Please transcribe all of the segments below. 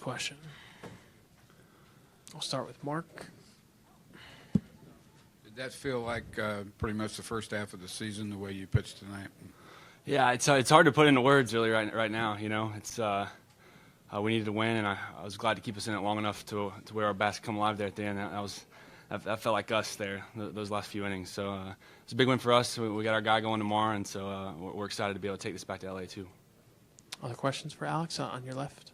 question. I'll start with Mark. Did that feel like pretty much the first half of the season, the way you pitched tonight? Yeah, it's hard to put into words really right now. You know, it's we needed to win, and I was glad to keep us in it long enough to where our bats come alive there at the end. That felt like us there those last few innings. So it's a big win for us. We got our guy going tomorrow, and so we're excited to be able to take this back to LA too. Other questions for Alex on your left?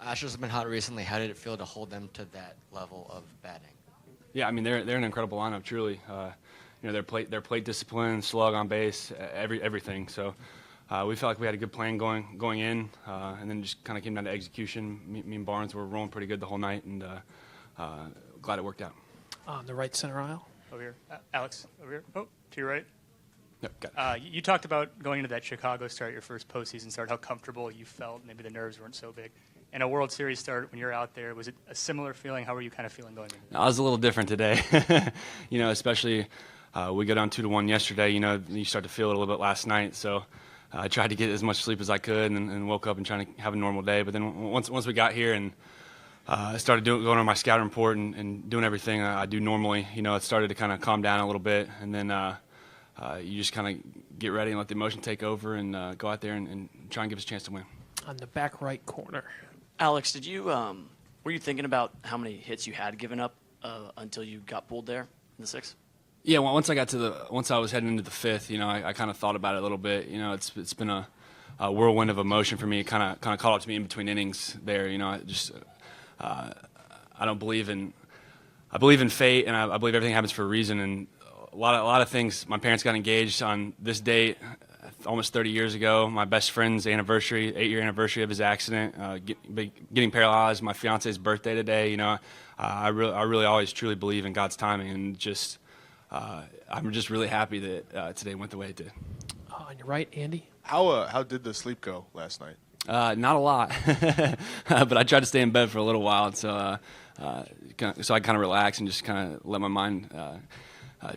Astros have been hot recently. How did it feel to hold them to that level of batting? Yeah, I mean they're an incredible lineup, truly. You know, their plate discipline, slug on base, everything. So we felt like we had a good plan going in, and then just kind of came down to execution. Me and Barnes were rolling pretty good the whole night, and glad it worked out. On the right center aisle. Over here. Alex, over here. Oh, to your right. Yep, got it. You talked about going into that Chicago start, your first postseason start, how comfortable you felt. Maybe the nerves weren't so big. And a World Series start, when you're out there, was it a similar feeling? How were you kind of feeling going in? I was a little different today. You know, especially we got down 2-1 yesterday. You know, you start to feel it a little bit last night. So I tried to get as much sleep as I could and woke up and trying to have a normal day. But then once we got here and I started going on my scouting report and doing everything I do normally, you know, it started to kind of calm down a little bit. And then you just kind of get ready and let the emotion take over and go out there and try and give us a chance to win. On the back right corner. Alex, did you were you thinking about how many hits you had given up until you got pulled there in the sixth? Yeah, well, once I was heading into the fifth, you know, I kind of thought about it a little bit. You know, it's been a whirlwind of emotion for me. It kind of caught up to me in between innings there. You know, I don't believe in fate, and I believe everything happens for a reason. And a lot of things. My parents got engaged on this date almost 30 years ago. My best friend's anniversary, 8-year anniversary of his accident, getting paralyzed. My fiance's birthday today. You know, I really always truly believe in God's timing, and just I'm just really happy that today went the way it did. On your right, Andy. How did the sleep go last night? Not a lot, but I tried to stay in bed for a little while, so I kind of relax and just kind of let my mind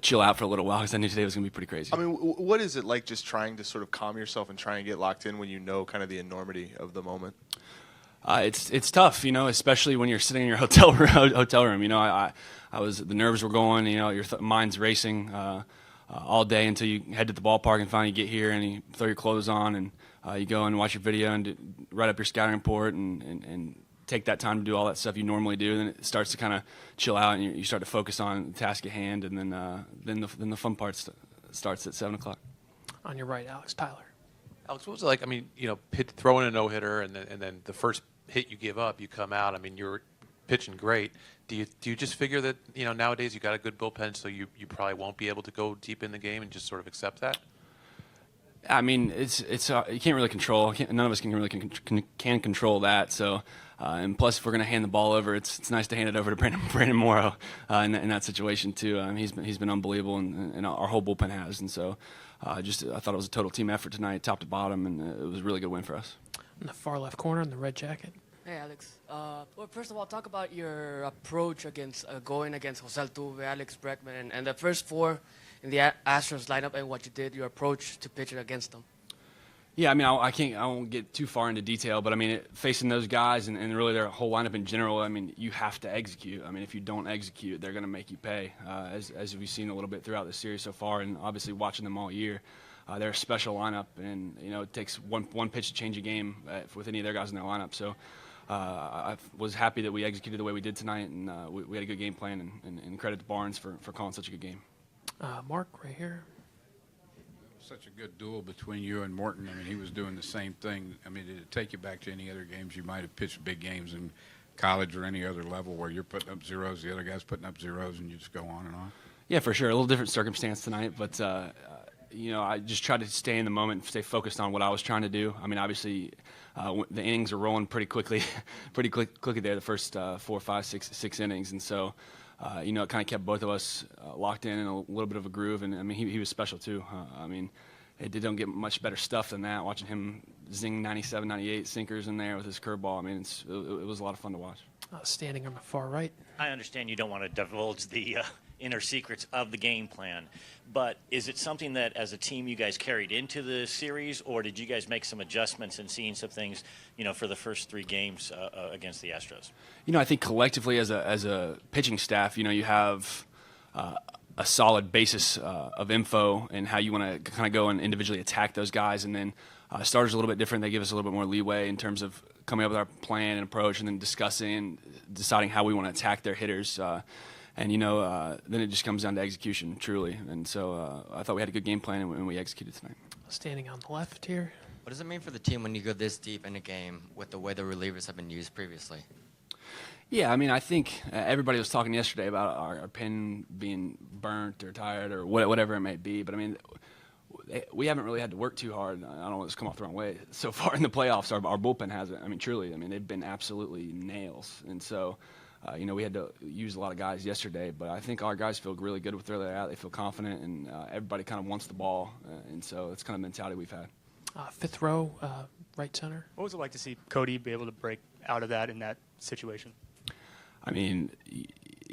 chill out for a little while, because I knew today was going to be pretty crazy. I mean, what is it like just trying to sort of calm yourself and try and get locked in when you know kind of the enormity of the moment? It's tough, you know, especially when you're sitting in your hotel room. You know, the nerves were going. You know, your mind's racing all day until you head to the ballpark and finally get here and you throw your clothes on and you go and watch your video and write up your scouting report and take that time to do all that stuff you normally do. Then it starts to kind of chill out and you start to focus on the task at hand, and then the fun part starts at 7:00. On your right, Alex Tyler. Alex, what was it like? I mean, you know, throwing a no-hitter and then the first hit you give up, you come out. I mean, you're pitching great. Do you just figure that, you know, nowadays you got a good bullpen, so you probably won't be able to go deep in the game and just sort of accept that? I mean, it's you can't really control. None of us can really can control that. So, and plus, if we're going to hand the ball over, it's nice to hand it over to Brandon Morrow in that situation too. He's been unbelievable, and our whole bullpen has. And so, I thought it was a total team effort tonight, top to bottom, and it was a really good win for us. In the far left corner, in the red jacket. Hey, Alex. Well, first of all, talk about your approach against going against Jose Altuve, Alex Bregman, and the first four in the Astros lineup, and what you did, your approach to pitching against them. Yeah, I mean, I won't get too far into detail, but I mean, facing those guys and really their whole lineup in general, I mean, you have to execute. I mean, if you don't execute, they're going to make you pay, as we've seen a little bit throughout the series so far, and obviously watching them all year. They're a special lineup, and you know, it takes one pitch to change a game with any of their guys in their lineup. So I was happy that we executed the way we did tonight, and we had a good game plan, and credit to Barnes for calling such a good game. Mark, right here. Such a good duel between you and Morton. I mean, he was doing the same thing. I mean, did it take you back to any other games you might have pitched big games in college or any other level where you're putting up zeros, the other guy's putting up zeros, and you just go on and on? Yeah, for sure. A little different circumstance tonight, but you know, I just tried to stay in the moment, stay focused on what I was trying to do. I mean, obviously, the innings are rolling pretty quickly there, the first 4, 5, 6 innings, and so. You know, it kind of kept both of us locked in a little bit of a groove, and I mean, he was special too. I mean, it don't get much better stuff than that. Watching him zing 97, 98 sinkers in there with his curveball, I mean, it was a lot of fun to watch. Standing on the far right. I understand you don't want to divulge the inner secrets of the game plan. But is it something that, as a team, you guys carried into the series, or did you guys make some adjustments and seeing some things, for the first 3 games against the Astros? I think collectively as a pitching staff, you have a solid basis of info and how you want to kind of go and individually attack those guys. And then starters are a little bit different. They give us a little bit more leeway in terms of coming up with our plan and approach and then discussing and deciding how we want to attack their hitters. And then it just comes down to execution, truly. And so I thought we had a good game plan, and we executed tonight. Standing on the left here. What does it mean for the team when you go this deep in a game with the way the relievers have been used previously? Yeah, I think everybody was talking yesterday about our pen being burnt or tired or whatever it may be. But, we haven't really had to work too hard. I don't want this to come off the wrong way. So far in the playoffs, our bullpen hasn't. Truly, they've been absolutely nails. And so, we had to use a lot of guys yesterday. But I think our guys feel really good with where they're at. They feel confident, and everybody kind of wants the ball. And so it's kind of the mentality we've had. 5th row, right center. What was it like to see Cody be able to break out of that in that situation?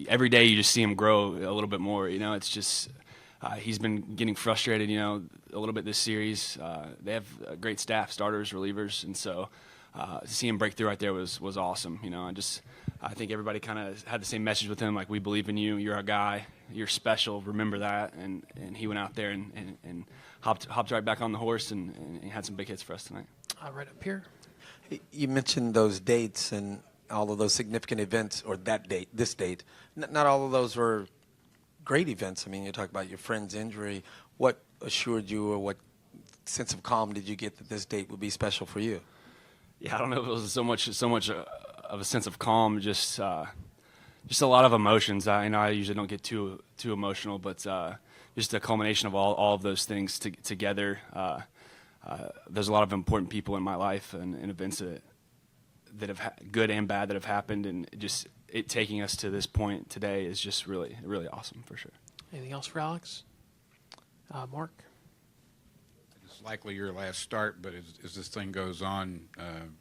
Every day you just see him grow a little bit more. It's just he's been getting frustrated, a little bit this series. They have a great staff, starters, relievers, and so to see him break through right there was awesome. I think everybody kind of had the same message with him, like, we believe in you, you're our guy, you're special, remember that. And he went out there and hopped right back on the horse and had some big hits for us tonight. Right up here. You mentioned those dates and all of those significant events, or that date, this date. Not all of those were great events. You talk about your friend's injury. What assured you, or what sense of calm did you get that this date would be special for you? Yeah, I don't know if it was so much of a sense of calm, just a lot of emotions. I usually don't get too emotional, but just a culmination of all of those things together. There's a lot of important people in my life and events that have good and bad that have happened, and just it taking us to this point today is just really, really awesome for sure. Anything else for Alex? Mark? It's likely your last start, but as this thing goes on,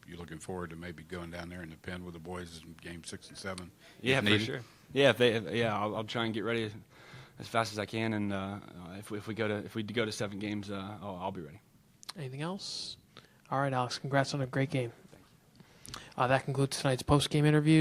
you're looking forward to maybe going down there in the pen with the boys in game 6 and 7. Yeah, for sure. Yeah, I'll try and get ready as fast as I can, and if we go to 7 games, I'll be ready. Anything else? All right, Alex. Congrats on a great game. That concludes tonight's post-game interview.